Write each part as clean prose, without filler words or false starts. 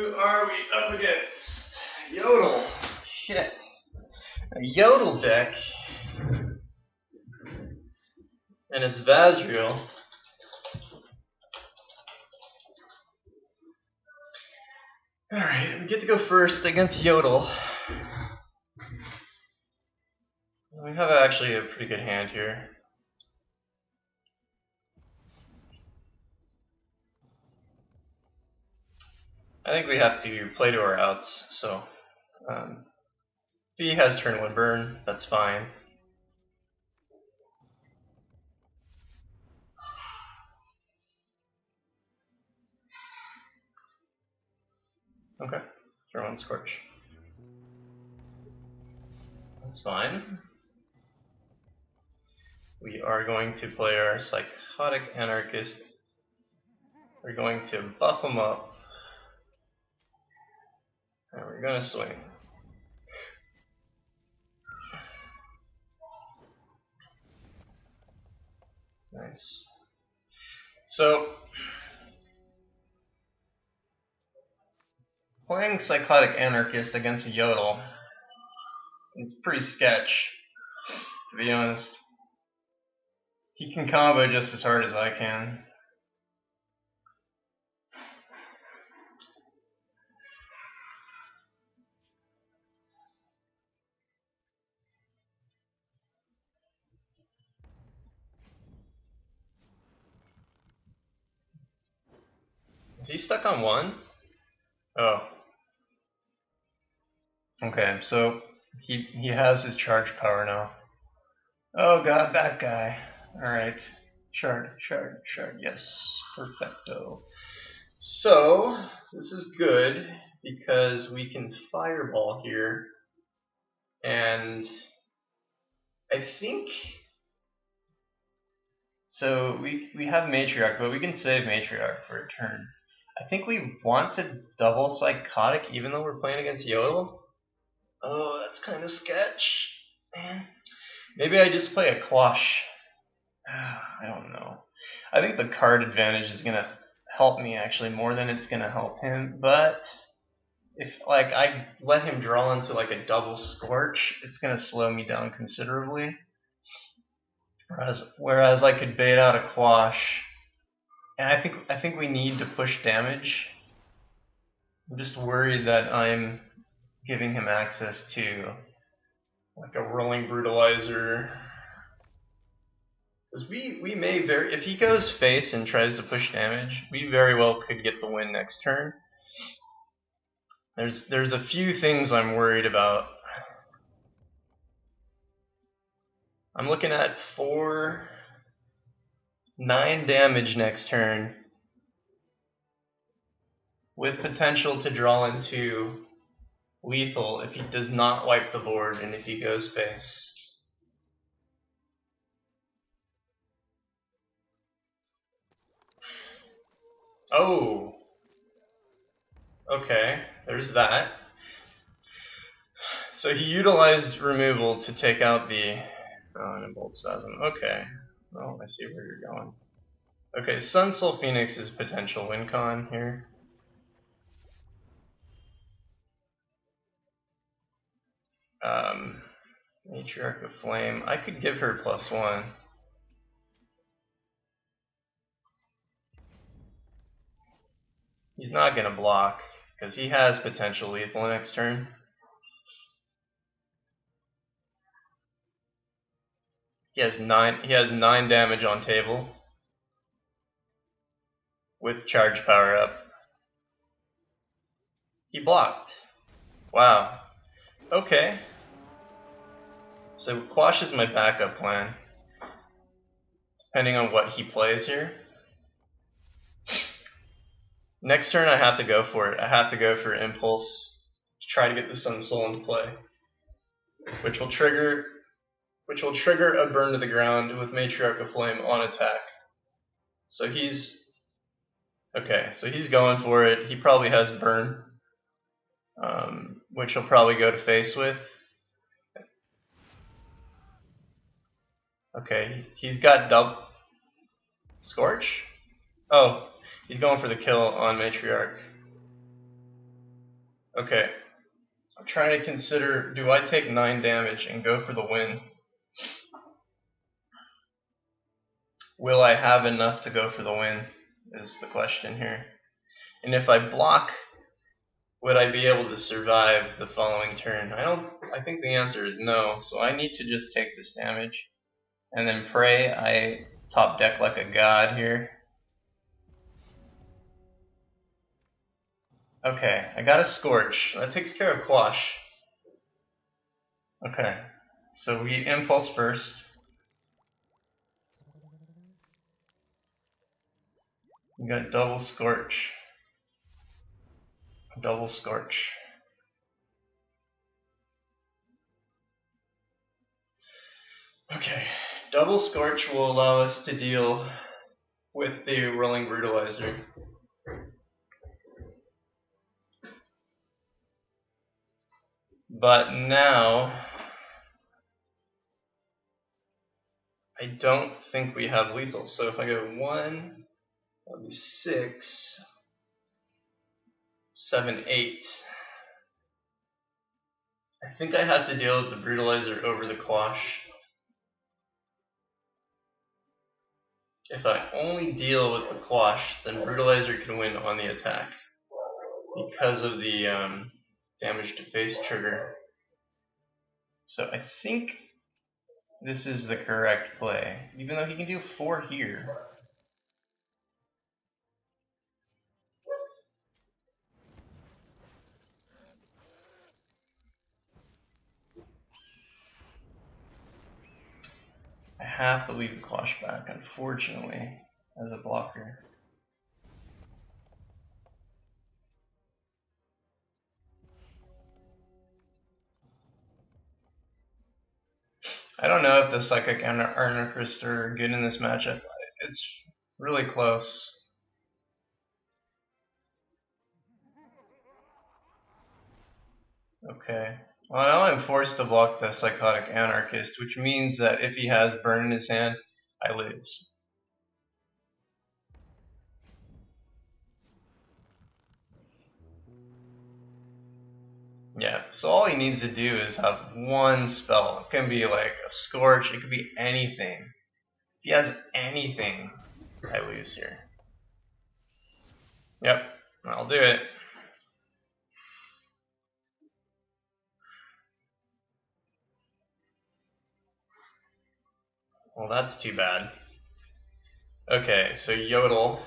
Who are we up against? Yodel. Shit. A Yodel deck. And it's Vazriel. Alright, we get to go first against Yodel. We have actually a pretty good hand here. I think we have to play to our outs, so if he has turn 1 burn, that's fine. Okay, turn 1 Scorch. That's fine. We are going to play our Psychotic Anarchist. We're going to buff him up. And we're going to swing. Nice. So, playing Psychotic Anarchist against a Yodel, it's pretty sketch, to be honest. He can combo just as hard as I can. Is he stuck on 1? Oh. Okay, so he has his charge power now. Oh god, that guy. Alright. Shard, yes. Perfecto. So, this is good because we can fireball here. And I think so we have Matriarch, but we can save Matriarch for a turn. I think we want to double Psychotic even though we're playing against Yodel. Oh, that's kind of sketch. Man. Maybe I just play a Quash. I don't know. I think the card advantage is going to help me actually more than it's going to help him. But if I let him draw into a double Scorch, it's going to slow me down considerably. Whereas I could bait out a Quash. And I think we need to push damage. I'm just worried that I'm giving him access to a Rolling Brutalizer. Because we may if he goes face and tries to push damage, we very well could get the win next turn. There's a few things I'm worried about. I'm looking at 9 damage next turn, with potential to draw into lethal if he does not wipe the board and if he goes face. Oh. Okay, there's that. So he utilized removal to take out the and Bolt Spasm. Okay. Well, I see where you're going. Okay, Sun Soul Phoenix is potential win con here. Matriarch of Flame. I could give her +1. He's not gonna block because he has potential lethal next turn. He has 9 damage on table with charge power up. He blocked. Wow. Okay. So Quash is my backup plan, depending on what he plays here. Next turn I have to go for it. I have to go for Impulse to try to get the Sun Soul into play, which will trigger a burn to the ground with Matriarch of Flame on attack. So he's going for it. He probably has burn, which he'll probably go to face with. Okay, he's got double Scorch. Oh, he's going for the kill on Matriarch. Okay. I'm trying to consider, do I take 9 damage and go for the win? Will I have enough to go for the win, is the question here. And if I block, would I be able to survive the following turn? I think the answer is no, so I need to just take this damage. And then pray I top deck like a god here. Okay, I got a Scorch. That takes care of Quash. Okay, so we Impulse first. We got double Scorch. Double Scorch. Okay, double Scorch will allow us to deal with the Rolling Brutalizer. But now, I don't think we have lethal. So if I go 1, that'll be 6, 7, 8. I think I have to deal with the Brutalizer over the Quash. If I only deal with the Quash, then Brutalizer can win on the attack because of the damage to face trigger. So I think this is the correct play, even though he can do 4 here. I have to leave the Quash back, unfortunately, as a blocker. I don't know if the Psychic and Anarchist are good in this matchup. It's really close. Okay. Well, now I'm forced to block the Psychotic Anarchist, which means that if he has Burn in his hand, I lose. Yeah, so all he needs to do is have one spell. It can be like a Scorch, it could be anything. If he has anything, I lose here. Yep, I'll do it. Well, that's too bad. Okay, so Yodel.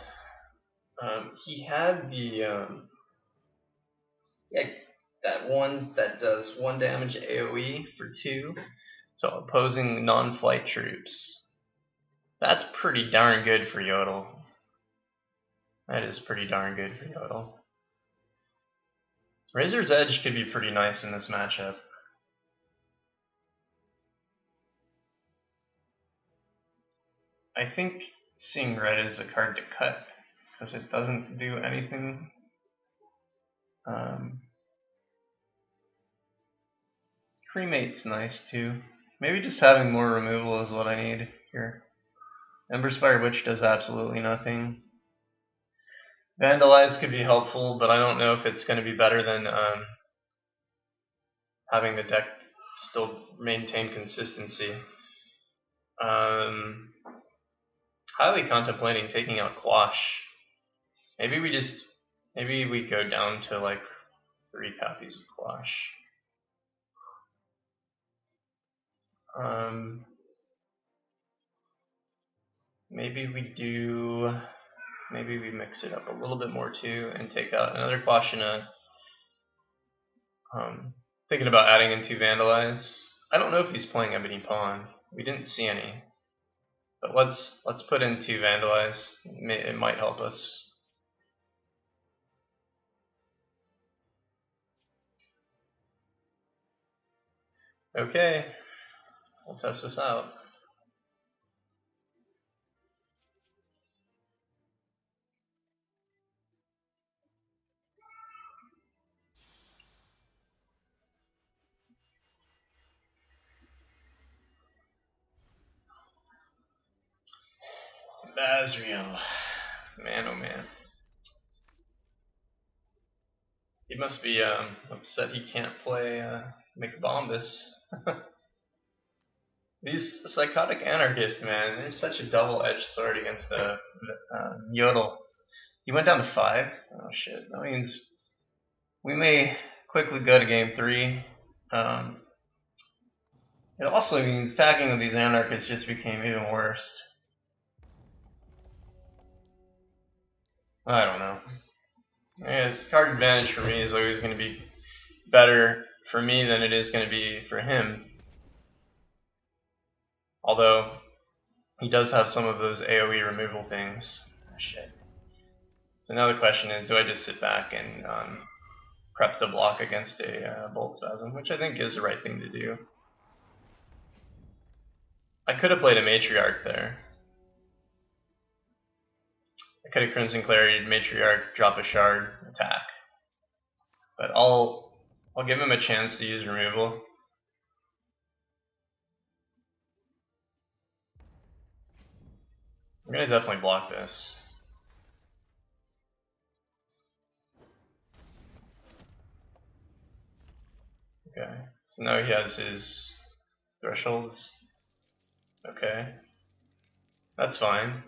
He had the that one that does 1 damage AoE for 2, so opposing non-flight troops. That's pretty darn good for Yodel. That is pretty darn good for Yodel. Razor's Edge could be pretty nice in this matchup. I think Seeing Red is a card to cut because it doesn't do anything. Cremate's nice too. Maybe just having more removal is what I need here. Emberspire Witch does absolutely nothing. Vandalize could be helpful, but I don't know if it's going to be better than having the deck still maintain consistency. Highly contemplating taking out Quash. Maybe we go down to like 3 copies of Quash. Maybe we mix it up a little bit more too and take out another Quash and a thinking about adding in 2 Vandalize. I don't know if he's playing Ebony Pawn. We didn't see any. But let's put in 2 Vandalize. It might help us. Okay, we'll test this out. Basriel. Man, oh man. He must be upset he can't play McBombus. These psychotic anarchists, man, they're such a double-edged sword against Yodel. He went down to 5. Oh shit, that means we may quickly go to game 3. It also means attacking with these anarchists just became even worse. I don't know. Yeah, this card advantage for me is always going to be better for me than it is going to be for him. Although, he does have some of those AoE removal things. Oh, shit. So now the question is, do I just sit back and prep the block against a Bolt Spasm, which I think is the right thing to do. I could have played a Matriarch there. I could have Crimson Clarity, Matriarch, drop a shard, attack. But I'll give him a chance to use removal. I'm gonna definitely block this. Okay, so now he has his thresholds. Okay, that's fine.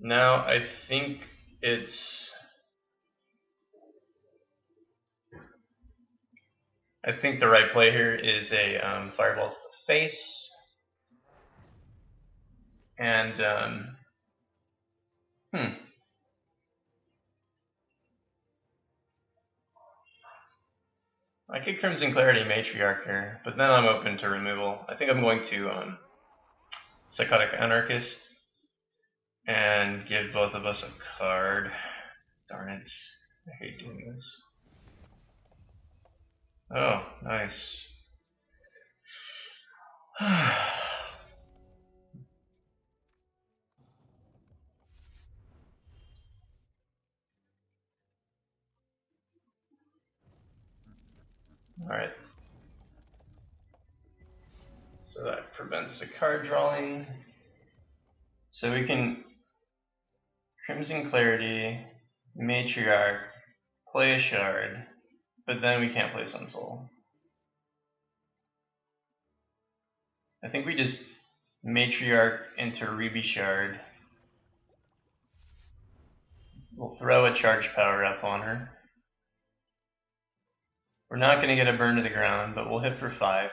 Now I think the right play here is a Fireball to the face. And, I could Crimson Clarity Matriarch here, but then I'm open to removal. I think I'm going to Psychotic Anarchist and give both of us a card. Darn it. I hate doing this. Oh, nice. Alright. So that prevents the card drawing. So we can Crimson Clarity, Matriarch, play a shard, but then we can't play Sun Soul. I think we just Matriarch into Ruby Shard. We'll throw a charge power up on her. We're not going to get a burn to the ground, but we'll hit for 5.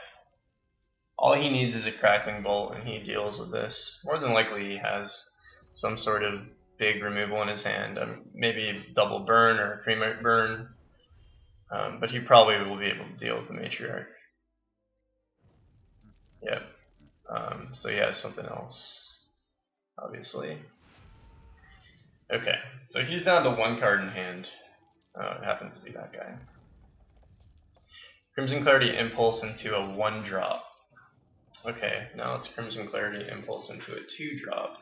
All he needs is a Crackling Bolt, and he deals with this. More than likely he has some sort of big removal in his hand, maybe double burn or cream burn, but he probably will be able to deal with the Matriarch. Yep. So he has something else, obviously. Okay, so he's down to 1 card in hand. It happens to be that guy. Crimson Clarity Impulse into a 1-drop. Okay, now it's Crimson Clarity Impulse into a 2-drop.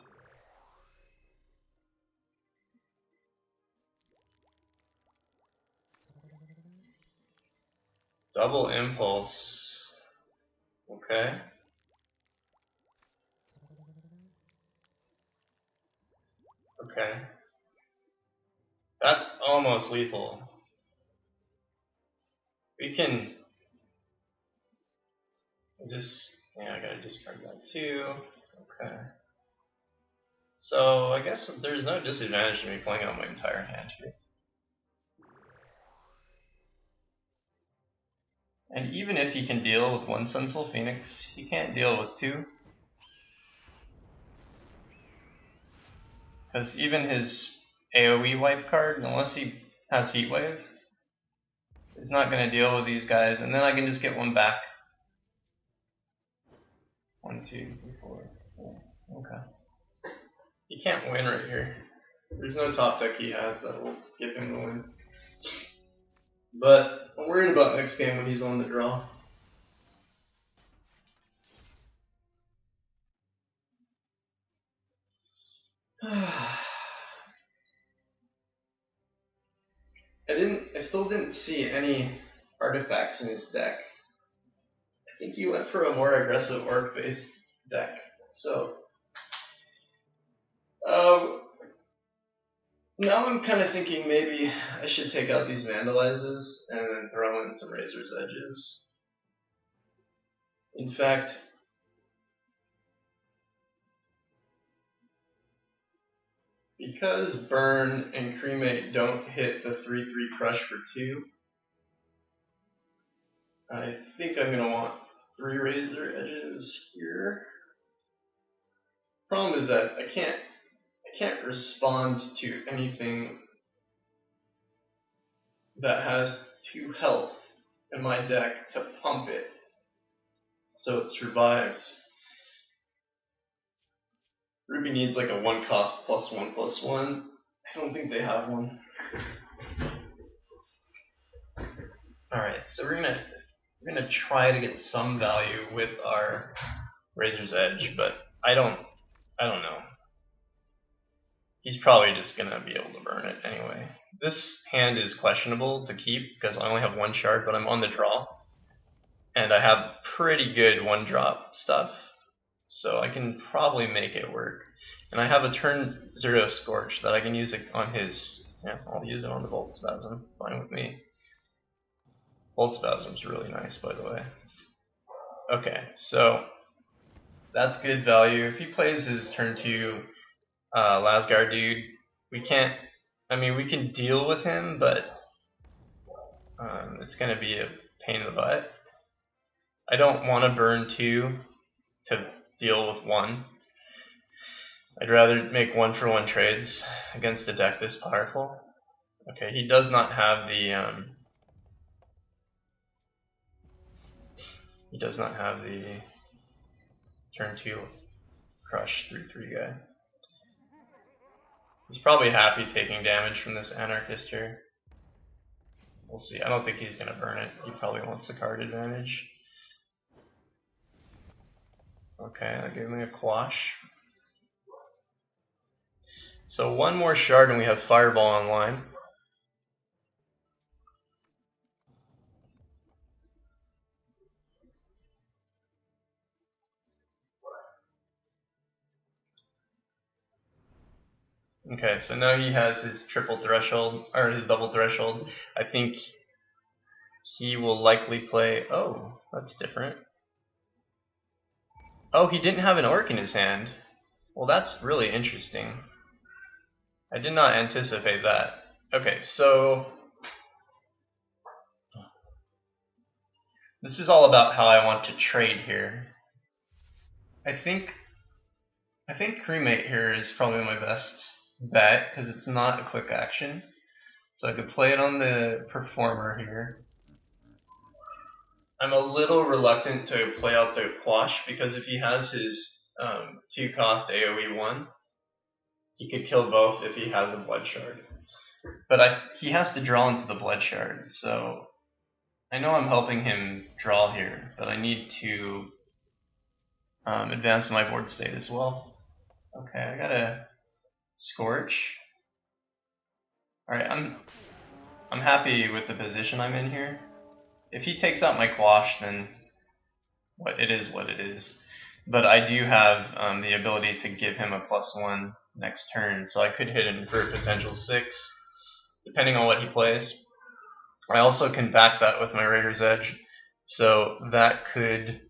Double Impulse. Okay. Okay. That's almost lethal. We can I gotta discard that too. Okay. So I guess there's no disadvantage to me playing out my entire hand here. And even if he can deal with 1 Sunsoul Phoenix, he can't deal with 2. Because even his AoE wipe card, unless he has Heat Wave, is not going to deal with these guys, and then I can just get 1 back. 1, 2, 3, 4. Okay. He can't win right here. There's no top deck he has that will give him the win. But I'm worried about next game when he's on the draw. I still didn't see any artifacts in his deck. I think he went for a more aggressive orc-based deck. So, Now I'm kind of thinking maybe I should take out these Vandalizes and then throw in some Razor's Edges. In fact, because Burn and Cremate don't hit the 3-3 crush for 2, I think I'm going to want 3 Razor Edges here. Problem is that I can't respond to anything that has 2 health in my deck to pump it so it survives. Ruby needs like a 1 cost +1/+1. I don't think they have one. Alright, so we're gonna try to get some value with our Razor's Edge, but I don't know. He's probably just gonna be able to burn it anyway. This hand is questionable to keep because I only have 1 shard, but I'm on the draw. And I have pretty good 1-drop stuff, so I can probably make it work. And I have a turn 0 Scorch that I can use it on his. Yeah, I'll use it on the Volt Spasm. Fine with me. Volt Spasm's really nice, by the way. Okay, so that's good value. If he plays his turn 2 Lasgar dude, we can't. I mean, we can deal with him, but it's going to be a pain in the butt. I don't want to burn 2 to deal with 1. I'd rather make 1-for-1 trades against a deck this powerful. Okay, he does not have the turn 2 crush 3/3 guy. He's probably happy taking damage from this Anarchist here. We'll see. I don't think he's going to burn it. He probably wants the card advantage. Okay, that gave me a quash. So 1 more shard and we have Fireball online. Okay, so now he has his triple threshold, or his double threshold. I think he will likely play. Oh, that's different. Oh, he didn't have an Orc in his hand. Well, that's really interesting. I did not anticipate that. Okay, so this is all about how I want to trade here. I think Cremate here is probably my best bet because it's not a quick action. So I could play it on the Performer here. I'm a little reluctant to play out the Quash because if he has his 2-cost AoE 1, he could kill both if he has a Blood Shard. But he has to draw into the Blood Shard, so I know I'm helping him draw here, but I need to advance my board state as well. Okay, I got a Scorch. Alright, I'm happy with the position I'm in here. If he takes out my Quash, then it is what it is. But I do have the ability to give him a +1 next turn, so I could hit him for a potential 6, depending on what he plays. I also can back that with my Raider's Edge, so that could,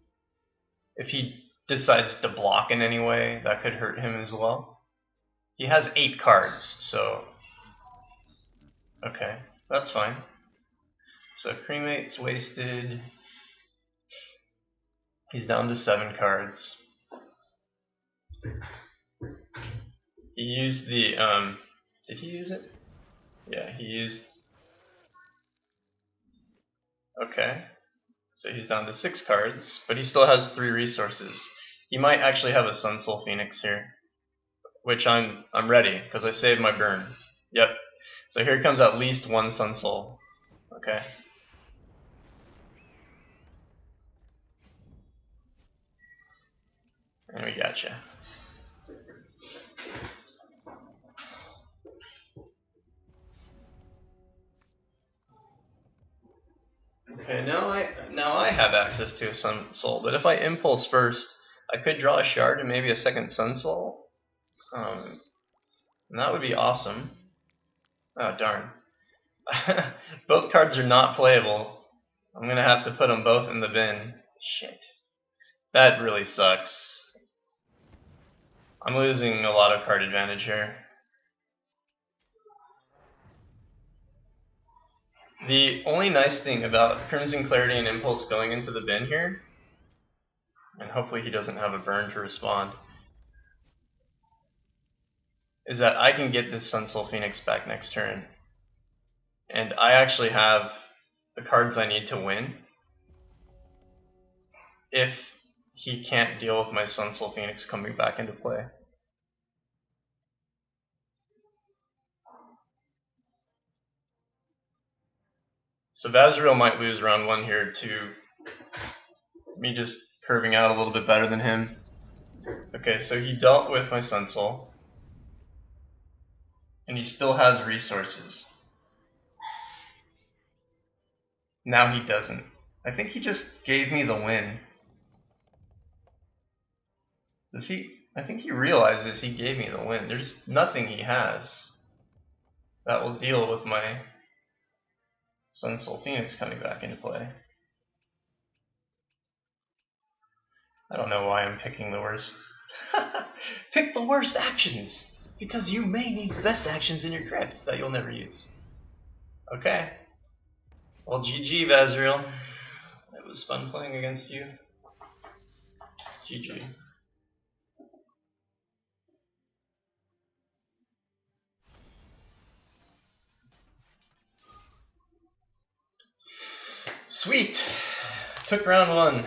if he decides to block in any way, that could hurt him as well. He has 8 cards, so okay, that's fine. So Cremate's wasted. He's down to 7 cards. He used the did he use it? Yeah, he used. Okay. So he's down to 6 cards, but he still has 3 resources. He might actually have a Sunsoul Phoenix here, which I'm ready because I saved my burn. Yep. So here comes at least 1 Sunsoul. Okay. And we gotcha. Okay, now I have access to a Sunsoul, but if I impulse first, I could draw a shard and maybe a second Sunsoul. And that would be awesome. Oh, darn. Both cards are not playable. I'm gonna have to put them both in the bin. Shit. That really sucks. I'm losing a lot of card advantage here. The only nice thing about Crimson Clarity and Impulse going into the bin here, and hopefully he doesn't have a burn to respond, is that I can get this Sunsoul Phoenix back next turn. And I actually have the cards I need to win if he can't deal with my Sunsoul Phoenix coming back into play. So Vaziril might lose round 1 here to me just curving out a little bit better than him. Okay, so he dealt with my Sunsoul. And he still has resources. Now he doesn't. I think he just gave me the win. Does he? I think he realizes he gave me the win. There's nothing he has that will deal with my Sunsoul Phoenix coming back into play. I don't know why I'm picking the worst. Pick the worst actions! Because you may need the best actions in your crypt that you'll never use. Okay. Well, GG, Vaziril. It was fun playing against you. GG. Sweet! Took round 1.